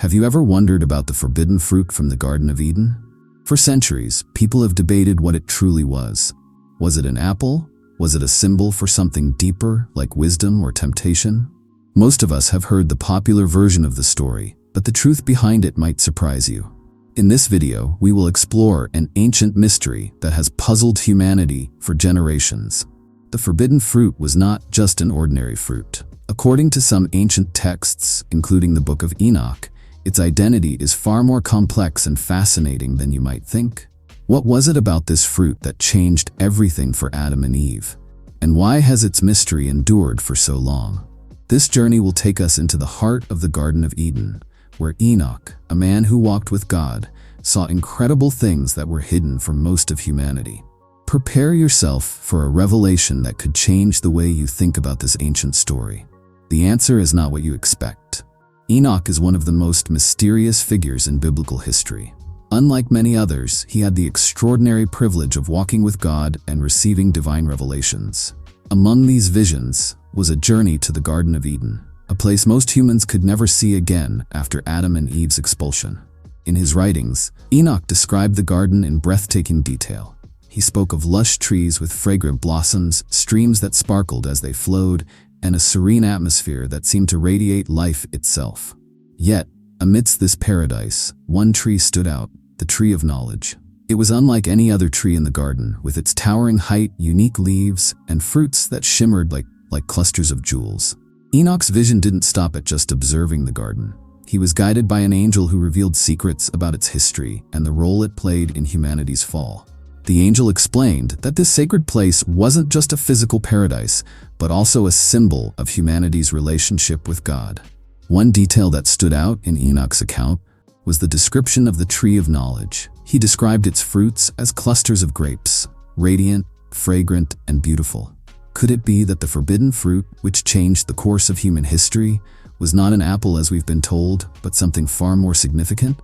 Have you ever wondered about the forbidden fruit from the Garden of Eden? For centuries, people have debated what it truly was. Was it an apple? Was it a symbol for something deeper, like wisdom or temptation? Most of us have heard the popular version of the story, but the truth behind it might surprise you. In this video, we will explore an ancient mystery that has puzzled humanity for generations. The forbidden fruit was not just an ordinary fruit. According to some ancient texts, including the Book of Enoch, its identity is far more complex and fascinating than you might think. What was it about this fruit that changed everything for Adam and Eve? And why has its mystery endured for so long? This journey will take us into the heart of the Garden of Eden, where Enoch, a man who walked with God, saw incredible things that were hidden from most of humanity. Prepare yourself for a revelation that could change the way you think about this ancient story. The answer is not what you expect. Enoch is one of the most mysterious figures in biblical history. Unlike many others, he had the extraordinary privilege of walking with God and receiving divine revelations. Among these visions was a journey to the Garden of Eden, a place most humans could never see again after Adam and Eve's expulsion. In his writings, Enoch described the garden in breathtaking detail. He spoke of lush trees with fragrant blossoms, streams that sparkled as they flowed, and a serene atmosphere that seemed to radiate life itself. Yet, amidst this paradise, one tree stood out, the tree of knowledge. It was unlike any other tree in the garden, with its towering height, unique leaves, and fruits that shimmered like clusters of jewels. Enoch's vision didn't stop at just observing the garden. He was guided by an angel who revealed secrets about its history and the role it played in humanity's fall. The angel explained that this sacred place wasn't just a physical paradise, but also a symbol of humanity's relationship with God. One detail that stood out in Enoch's account was the description of the tree of knowledge. He described its fruits as clusters of grapes, radiant, fragrant, and beautiful. Could it be that the forbidden fruit, which changed the course of human history, was not an apple as we've been told, but something far more significant?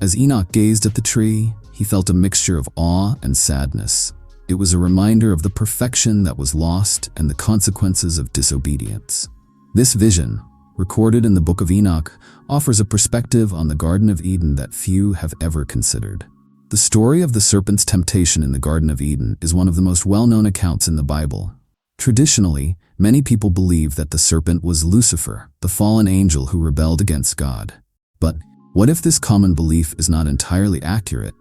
As Enoch gazed at the tree, he felt a mixture of awe and sadness. It was a reminder of the perfection that was lost and the consequences of disobedience. This vision, recorded in the Book of Enoch, offers a perspective on the Garden of Eden that few have ever considered. The story of the serpent's temptation in the Garden of Eden is one of the most well-known accounts in the Bible. Traditionally, many people believe that the serpent was Lucifer, the fallen angel who rebelled against God. But what if this common belief is not entirely accurate?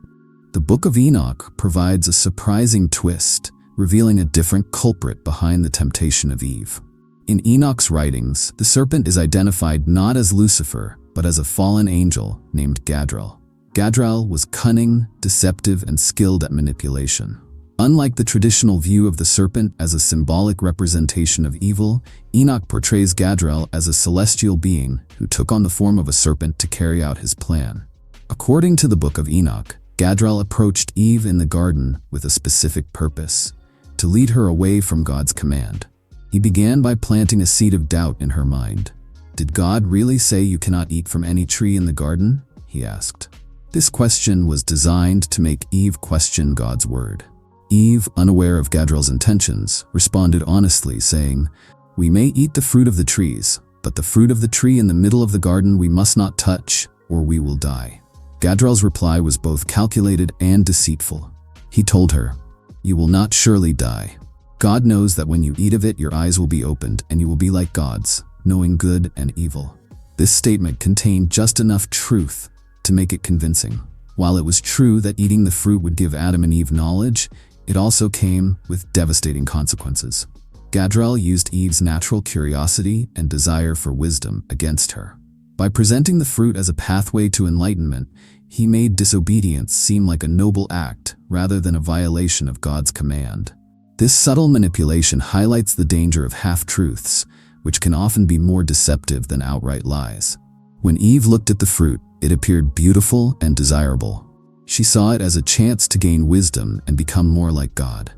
The Book of Enoch provides a surprising twist, revealing a different culprit behind the temptation of Eve. In Enoch's writings, the serpent is identified not as Lucifer, but as a fallen angel named Gadriel. Gadriel was cunning, deceptive, and skilled at manipulation. Unlike the traditional view of the serpent as a symbolic representation of evil, Enoch portrays Gadriel as a celestial being who took on the form of a serpent to carry out his plan. According to the Book of Enoch, Gadriel approached Eve in the garden with a specific purpose: to lead her away from God's command. He began by planting a seed of doubt in her mind. "Did God really say you cannot eat from any tree in the garden?" he asked. This question was designed to make Eve question God's word. Eve, unaware of Gadriel's intentions, responded honestly, saying, "We may eat the fruit of the trees, but the fruit of the tree in the middle of the garden we must not touch, or we will die." Gadriel's reply was both calculated and deceitful. He told her, "You will not surely die. God knows that when you eat of it, your eyes will be opened, and you will be like gods, knowing good and evil." This statement contained just enough truth to make it convincing. While it was true that eating the fruit would give Adam and Eve knowledge, it also came with devastating consequences. Gadriel used Eve's natural curiosity and desire for wisdom against her. By presenting the fruit as a pathway to enlightenment, he made disobedience seem like a noble act rather than a violation of God's command. This subtle manipulation highlights the danger of half-truths, which can often be more deceptive than outright lies. When Eve looked at the fruit, it appeared beautiful and desirable. She saw it as a chance to gain wisdom and become more like God.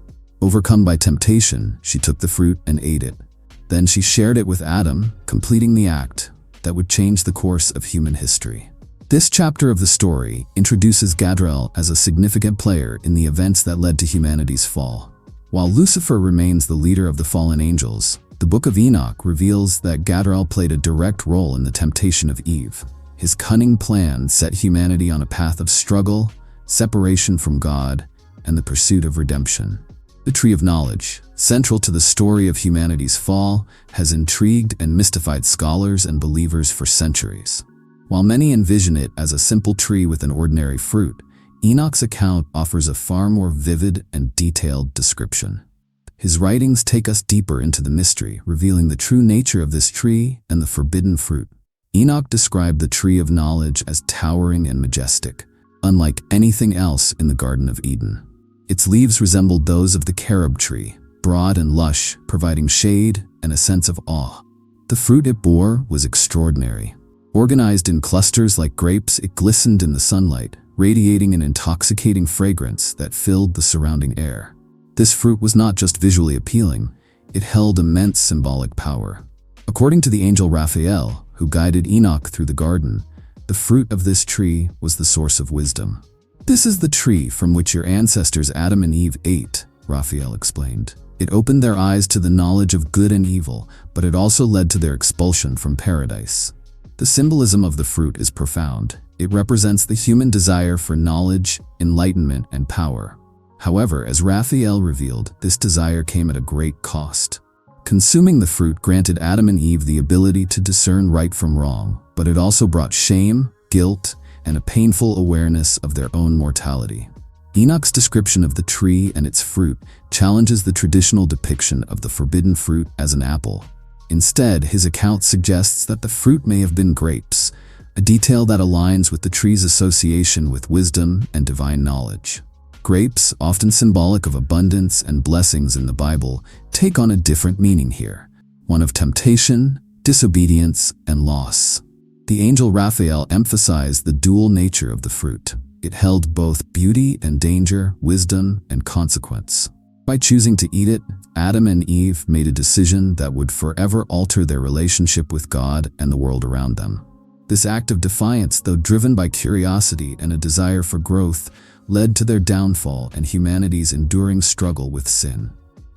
Overcome by temptation, she took the fruit and ate it. Then she shared it with Adam, completing the act that would change the course of human history. This chapter of the story introduces Gadriel as a significant player in the events that led to humanity's fall. While Lucifer remains the leader of the fallen angels, the Book of Enoch reveals that Gadriel played a direct role in the temptation of Eve. His cunning plan set humanity on a path of struggle, separation from God, and the pursuit of redemption. The Tree of Knowledge, central to the story of humanity's fall, has intrigued and mystified scholars and believers for centuries. While many envision it as a simple tree with an ordinary fruit, Enoch's account offers a far more vivid and detailed description. His writings take us deeper into the mystery, revealing the true nature of this tree and the forbidden fruit. Enoch described the Tree of Knowledge as towering and majestic, unlike anything else in the Garden of Eden. Its leaves resembled those of the carob tree, broad and lush, providing shade and a sense of awe. The fruit it bore was extraordinary. Organized in clusters like grapes, it glistened in the sunlight, radiating an intoxicating fragrance that filled the surrounding air. This fruit was not just visually appealing, it held immense symbolic power. According to the angel Raphael, who guided Enoch through the garden, the fruit of this tree was the source of wisdom. "This is the tree from which your ancestors Adam and Eve ate," Raphael explained. "It opened their eyes to the knowledge of good and evil, but it also led to their expulsion from paradise." The symbolism of the fruit is profound. It represents the human desire for knowledge, enlightenment, and power. However, as Raphael revealed, this desire came at a great cost. Consuming the fruit granted Adam and Eve the ability to discern right from wrong, but it also brought shame, guilt, and a painful awareness of their own mortality. Enoch's description of the tree and its fruit challenges the traditional depiction of the forbidden fruit as an apple. Instead, his account suggests that the fruit may have been grapes, a detail that aligns with the tree's association with wisdom and divine knowledge. Grapes, often symbolic of abundance and blessings in the Bible, take on a different meaning here, one of temptation, disobedience, and loss. The angel Raphael emphasized the dual nature of the fruit. It held both beauty and danger, wisdom and consequence. By choosing to eat it, Adam and Eve made a decision that would forever alter their relationship with God and the world around them. This act of defiance, though driven by curiosity and a desire for growth, led to their downfall and humanity's enduring struggle with sin.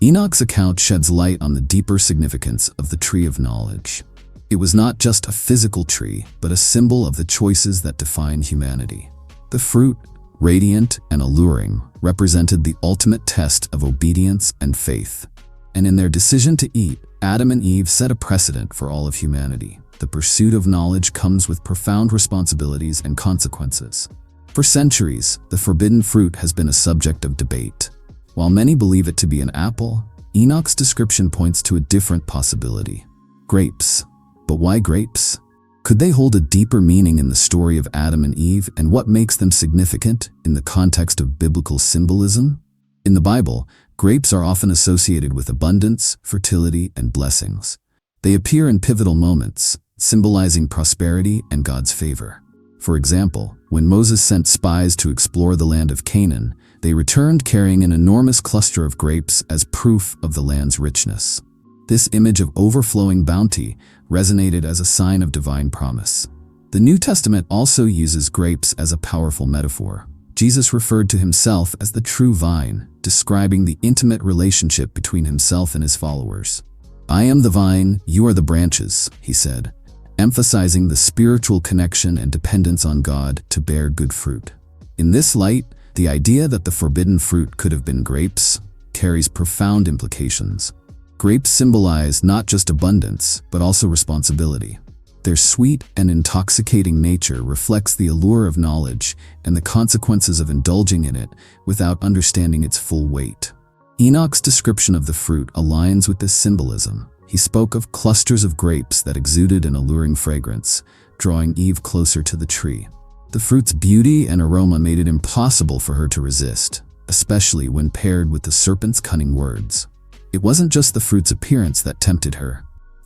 Enoch's account sheds light on the deeper significance of the Tree of Knowledge. It was not just a physical tree, but a symbol of the choices that define humanity. The fruit, radiant and alluring, represented the ultimate test of obedience and faith. And in their decision to eat, Adam and Eve set a precedent for all of humanity. The pursuit of knowledge comes with profound responsibilities and consequences. For centuries, the forbidden fruit has been a subject of debate. While many believe it to be an apple, Enoch's description points to a different possibility: grapes. But why grapes? Could they hold a deeper meaning in the story of Adam and Eve, and what makes them significant in the context of biblical symbolism? In the Bible, grapes are often associated with abundance, fertility, and blessings. They appear in pivotal moments, symbolizing prosperity and God's favor. For example, when Moses sent spies to explore the land of Canaan, they returned carrying an enormous cluster of grapes as proof of the land's richness. This image of overflowing bounty resonated as a sign of divine promise. The New Testament also uses grapes as a powerful metaphor. Jesus referred to himself as the true vine, describing the intimate relationship between himself and his followers. "I am the vine, you are the branches," he said, emphasizing the spiritual connection and dependence on God to bear good fruit. In this light, the idea that the forbidden fruit could have been grapes carries profound implications. Grapes symbolize not just abundance, but also responsibility. Their sweet and intoxicating nature reflects the allure of knowledge and the consequences of indulging in it without understanding its full weight. Enoch's description of the fruit aligns with this symbolism. He spoke of clusters of grapes that exuded an alluring fragrance, drawing Eve closer to the tree. The fruit's beauty and aroma made it impossible for her to resist, especially when paired with the serpent's cunning words. It wasn't just the fruit's appearance that tempted her.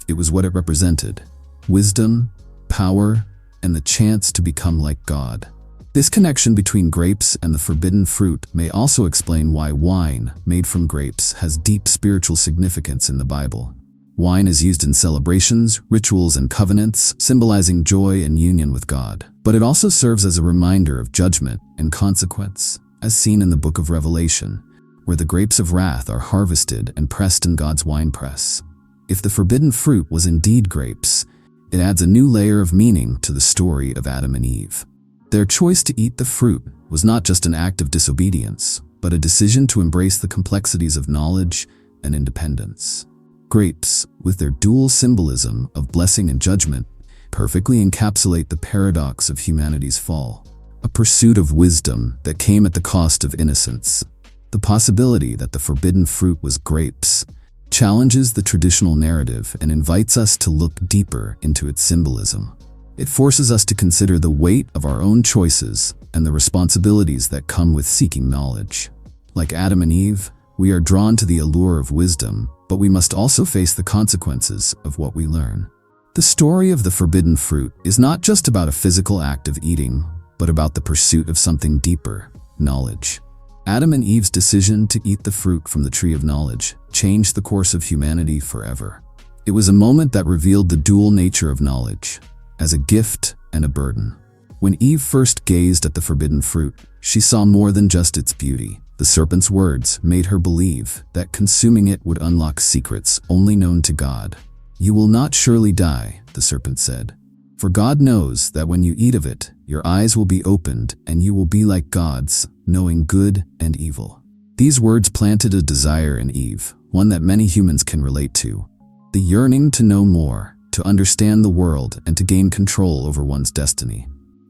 It was what it represented: wisdom, power, and the chance to become like God. This connection between grapes and the forbidden fruit may also explain why wine made from grapes has deep spiritual significance in the Bible. Wine is used in celebrations, rituals, and covenants, symbolizing joy and union with God. But it also serves as a reminder of judgment and consequence, as seen in the book of Revelation, where the grapes of wrath are harvested and pressed in God's winepress. If the forbidden fruit was indeed grapes, It adds a new layer of meaning to the story of Adam and Eve. Their choice to eat the fruit was not just an act of disobedience, but a decision to embrace the complexities of knowledge and independence. Grapes, with their dual symbolism of blessing and judgment, perfectly encapsulate the paradox of humanity's fall. A pursuit of wisdom that came at the cost of innocence. The possibility that the forbidden fruit was grapes challenges the traditional narrative and invites us to look deeper into its symbolism. It forces us to consider the weight of our own choices and the responsibilities that come with seeking knowledge. Like Adam and Eve, we are drawn to the allure of wisdom, but we must also face the consequences of what we learn. The story of the forbidden fruit is not just about a physical act of eating, but about the pursuit of something deeper, knowledge. Adam and Eve's decision to eat the fruit from the tree of knowledge changed the course of humanity forever. It was a moment that revealed the dual nature of knowledge, as a gift and a burden. When Eve first gazed at the forbidden fruit, she saw more than just its beauty. The serpent's words made her believe that consuming it would unlock secrets only known to God. "You will not surely die," the serpent said. "For God knows that when you eat of it, your eyes will be opened and you will be like gods, knowing good and evil." These words planted a desire in Eve, one that many humans can relate to. The yearning to know more, to understand the world, and to gain control over one's destiny.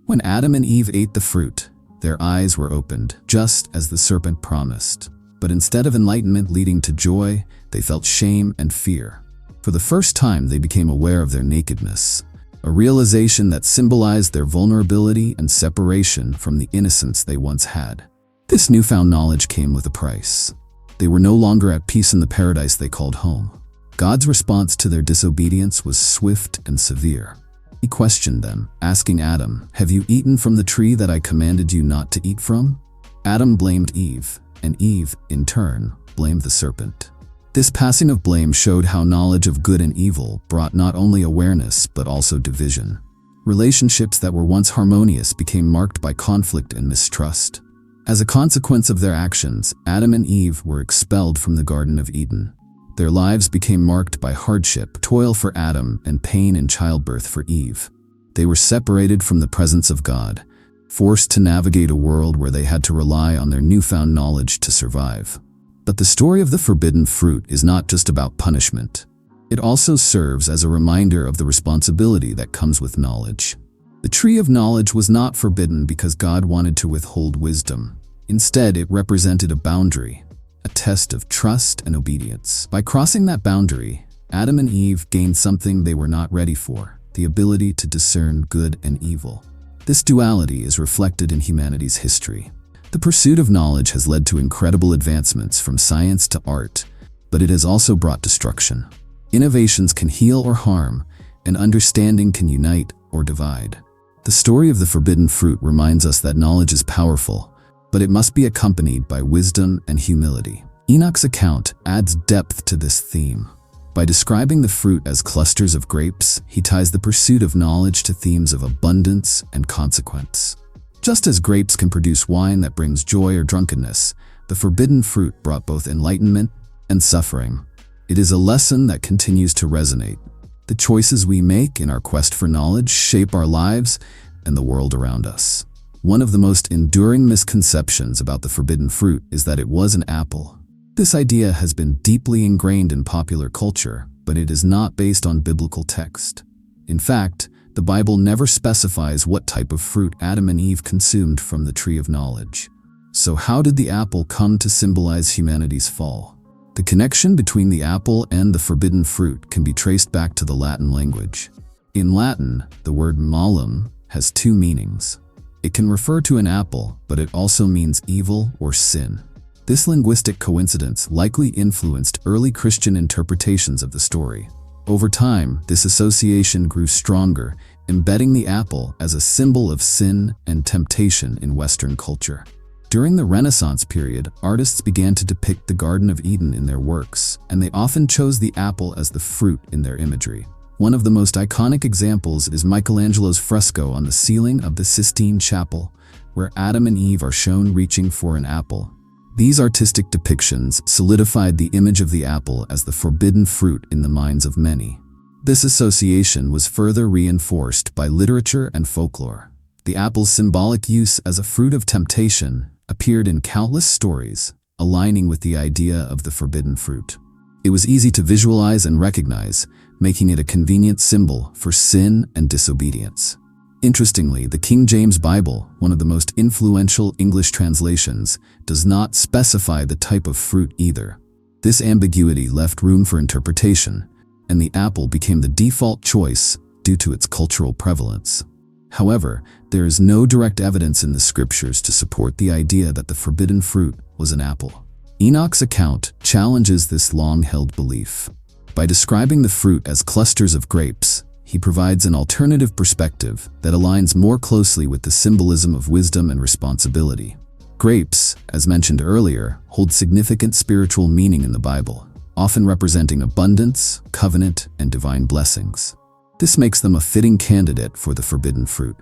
When Adam and Eve ate the fruit, their eyes were opened, just as the serpent promised. But instead of enlightenment leading to joy, they felt shame and fear. For the first time, they became aware of their nakedness, a realization that symbolized their vulnerability and separation from the innocence they once had. This newfound knowledge came with a price. They were no longer at peace in the paradise they called home. God's response to their disobedience was swift and severe. He questioned them, asking Adam, "Have you eaten from the tree that I commanded you not to eat from?" Adam blamed Eve, and Eve, in turn, blamed the serpent. This passing of blame showed how knowledge of good and evil brought not only awareness but also division. Relationships that were once harmonious became marked by conflict and mistrust. As a consequence of their actions, Adam and Eve were expelled from the Garden of Eden. Their lives became marked by hardship, toil for Adam, and pain in childbirth for Eve. They were separated from the presence of God, forced to navigate a world where they had to rely on their newfound knowledge to survive. But the story of the forbidden fruit is not just about punishment. It also serves as a reminder of the responsibility that comes with knowledge. The tree of knowledge was not forbidden because God wanted to withhold wisdom. Instead, it represented a boundary, a test of trust and obedience. By crossing that boundary, Adam and Eve gained something they were not ready for, the ability to discern good and evil. This duality is reflected in humanity's history. The pursuit of knowledge has led to incredible advancements from science to art, but it has also brought destruction. Innovations can heal or harm, and understanding can unite or divide. The story of the forbidden fruit reminds us that knowledge is powerful, but it must be accompanied by wisdom and humility. Enoch's account adds depth to this theme. By describing the fruit as clusters of grapes, he ties the pursuit of knowledge to themes of abundance and consequence. Just as grapes can produce wine that brings joy or drunkenness, the forbidden fruit brought both enlightenment and suffering. It is a lesson that continues to resonate. The choices we make in our quest for knowledge shape our lives and the world around us. One of the most enduring misconceptions about the forbidden fruit is that it was an apple. This idea has been deeply ingrained in popular culture, but it is not based on biblical text. In fact, the Bible never specifies what type of fruit Adam and Eve consumed from the tree of knowledge. So how did the apple come to symbolize humanity's fall? The connection between the apple and the forbidden fruit can be traced back to the Latin language. In Latin, the word malum has two meanings. It can refer to an apple, but it also means evil or sin. This linguistic coincidence likely influenced early Christian interpretations of the story. Over time, this association grew stronger, embedding the apple as a symbol of sin and temptation in Western culture. During the Renaissance period, artists began to depict the Garden of Eden in their works, and they often chose the apple as the fruit in their imagery. One of the most iconic examples is Michelangelo's fresco on the ceiling of the Sistine Chapel, where Adam and Eve are shown reaching for an apple. These artistic depictions solidified the image of the apple as the forbidden fruit in the minds of many. This association was further reinforced by literature and folklore. The apple's symbolic use as a fruit of temptation appeared in countless stories, aligning with the idea of the forbidden fruit. It was easy to visualize and recognize, making it a convenient symbol for sin and disobedience. Interestingly, the King James Bible, one of the most influential English translations, does not specify the type of fruit either. This ambiguity left room for interpretation, and the apple became the default choice due to its cultural prevalence. However, there is no direct evidence in the scriptures to support the idea that the forbidden fruit was an apple. Enoch's account challenges this long-held belief. By describing the fruit as clusters of grapes, he provides an alternative perspective that aligns more closely with the symbolism of wisdom and responsibility. Grapes, as mentioned earlier, hold significant spiritual meaning in the Bible, often representing abundance, covenant, and divine blessings. This makes them a fitting candidate for the forbidden fruit.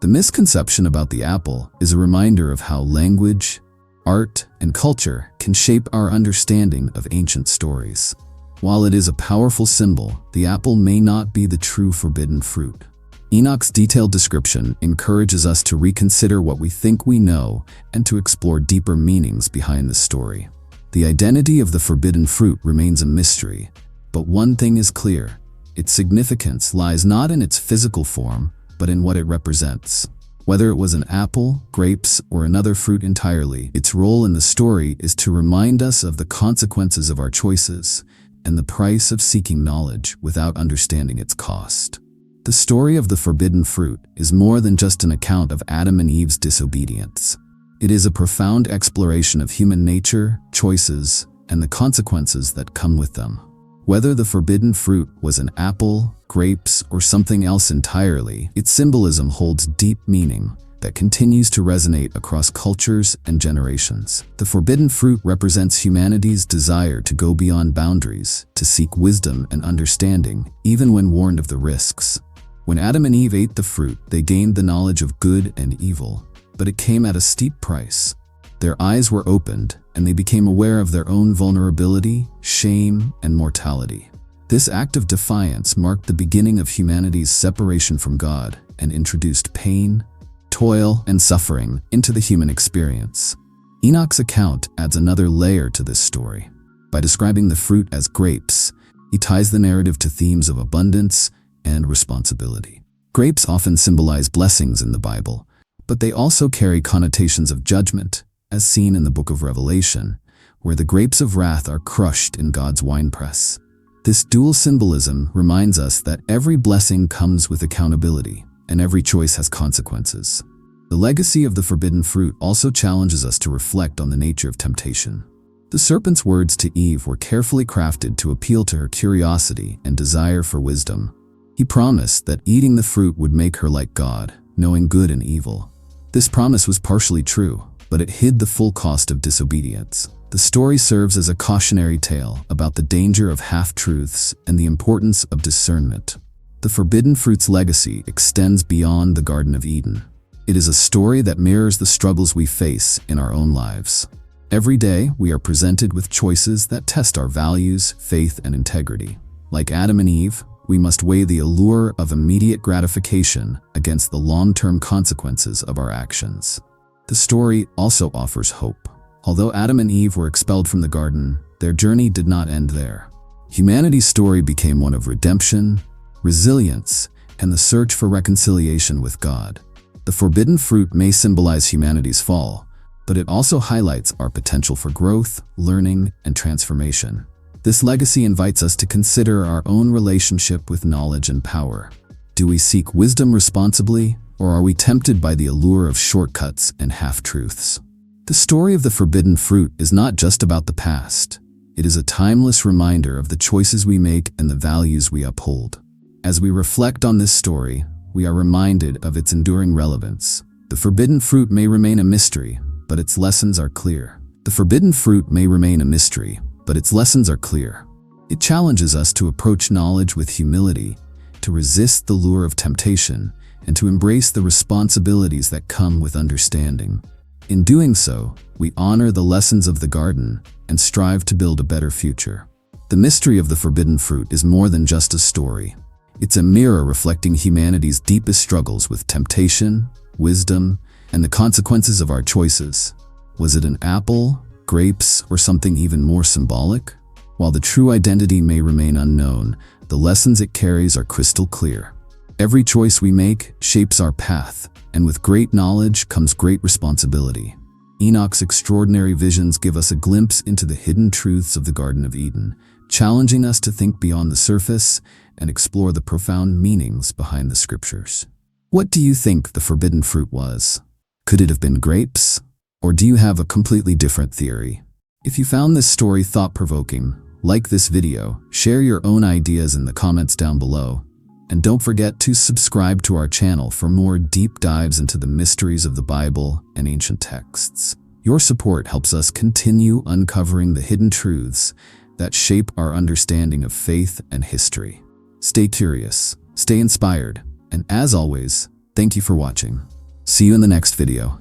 The misconception about the apple is a reminder of how language, art, and culture can shape our understanding of ancient stories. While it is a powerful symbol, the apple may not be the true forbidden fruit. Enoch's detailed description encourages us to reconsider what we think we know and to explore deeper meanings behind the story. The identity of the forbidden fruit remains a mystery, but one thing is clear: its significance lies not in its physical form, but in what it represents. Whether it was an apple, grapes, or another fruit entirely, its role in the story is to remind us of the consequences of our choices and the price of seeking knowledge without understanding its cost. The story of the forbidden fruit is more than just an account of Adam and Eve's disobedience. It is a profound exploration of human nature, choices, and the consequences that come with them. Whether the forbidden fruit was an apple, grapes, or something else entirely, its symbolism holds deep meaning that continues to resonate across cultures and generations. The forbidden fruit represents humanity's desire to go beyond boundaries, to seek wisdom and understanding, even when warned of the risks. When Adam and Eve ate the fruit, they gained the knowledge of good and evil, but it came at a steep price. Their eyes were opened, and they became aware of their own vulnerability, shame, and mortality. This act of defiance marked the beginning of humanity's separation from God and introduced pain, toil, and suffering into the human experience. Enoch's account adds another layer to this story. By describing the fruit as grapes, he ties the narrative to themes of abundance and responsibility. Grapes often symbolize blessings in the Bible, but they also carry connotations of judgment, as seen in the book of Revelation, where the grapes of wrath are crushed in God's winepress. This dual symbolism reminds us that every blessing comes with accountability, and every choice has consequences. The legacy of the forbidden fruit also challenges us to reflect on the nature of temptation. The serpent's words to Eve were carefully crafted to appeal to her curiosity and desire for wisdom. He promised that eating the fruit would make her like God, knowing good and evil. This promise was partially true, but it hid the full cost of disobedience. The story serves as a cautionary tale about the danger of half-truths and the importance of discernment. The forbidden fruit's legacy extends beyond the Garden of Eden. It is a story that mirrors the struggles we face in our own lives. Every day, we are presented with choices that test our values, faith, and integrity. Like Adam and Eve, we must weigh the allure of immediate gratification against the long-term consequences of our actions. The story also offers hope. Although Adam and Eve were expelled from the garden, their journey did not end there. Humanity's story became one of redemption, resilience, and the search for reconciliation with God. The forbidden fruit may symbolize humanity's fall, but it also highlights our potential for growth, learning, and transformation. This legacy invites us to consider our own relationship with knowledge and power. Do we seek wisdom responsibly, or are we tempted by the allure of shortcuts and half-truths? The story of the forbidden fruit is not just about the past. It is a timeless reminder of the choices we make and the values we uphold. As we reflect on this story, we are reminded of its enduring relevance. The forbidden fruit may remain a mystery, but its lessons are clear. The forbidden fruit may remain a mystery, but its lessons are clear. It challenges us to approach knowledge with humility, to resist the lure of temptation, and to embrace the responsibilities that come with understanding. In doing so, we honor the lessons of the garden and strive to build a better future. The mystery of the forbidden fruit is more than just a story. It's a mirror reflecting humanity's deepest struggles with temptation, wisdom, and the consequences of our choices. Was it an apple, grapes, or something even more symbolic? While the true identity may remain unknown, the lessons it carries are crystal clear. Every choice we make shapes our path, and with great knowledge comes great responsibility. Enoch's extraordinary visions give us a glimpse into the hidden truths of the Garden of Eden, challenging us to think beyond the surface and explore the profound meanings behind the scriptures. What do you think the forbidden fruit was? Could it have been grapes? Or do you have a completely different theory? If you found this story thought-provoking, like this video, share your own ideas in the comments down below, and don't forget to subscribe to our channel for more deep dives into the mysteries of the Bible and ancient texts. Your support helps us continue uncovering the hidden truths that shape our understanding of faith and history. Stay curious, stay inspired, and as always, thank you for watching. See you in the next video.